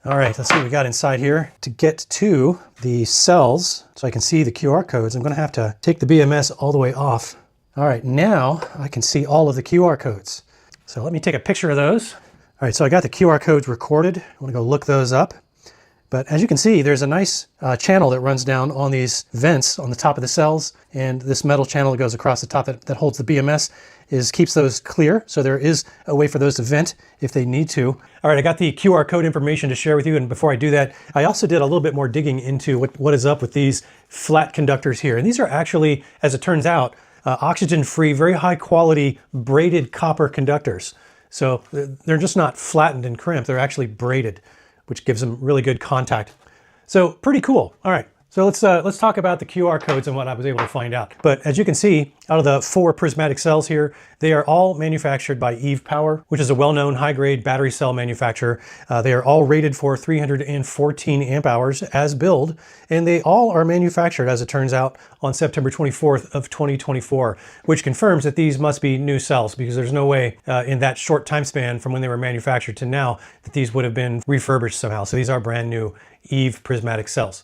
All right, let's see what we got inside here. To get to the cells, so I can see the QR codes, I'm gonna have to take the BMS all the way off. All right, now I can see all of the QR codes. So let me take a picture of those. All right, so I got the QR codes recorded. I wanna go look those up. But as you can see, there's a nice channel that runs down on these vents on the top of the cells, and this metal channel that goes across the top that holds the BMS keeps those clear. So there is a way for those to vent if they need to. All right, I got the QR code information to share with you, and before I do that, I also did a little bit more digging into what is up with these flat conductors here. And these are actually, as it turns out, oxygen-free, very high quality braided copper conductors. So they're just not flattened and crimped, they're actually braided, which gives them really good contact. So pretty cool. All right, so let's talk about the QR codes and what I was able to find out. But as you can see, out of the 4 prismatic cells here, they are all manufactured by Eve Power, which is a well-known high-grade battery cell manufacturer. They are all rated for 314 amp hours as build, and they all are manufactured, as it turns out, on September 24th of 2024, which confirms that these must be new cells, because there's no way in that short time span from when they were manufactured to now that these would have been refurbished somehow. So these are brand new Eve prismatic cells.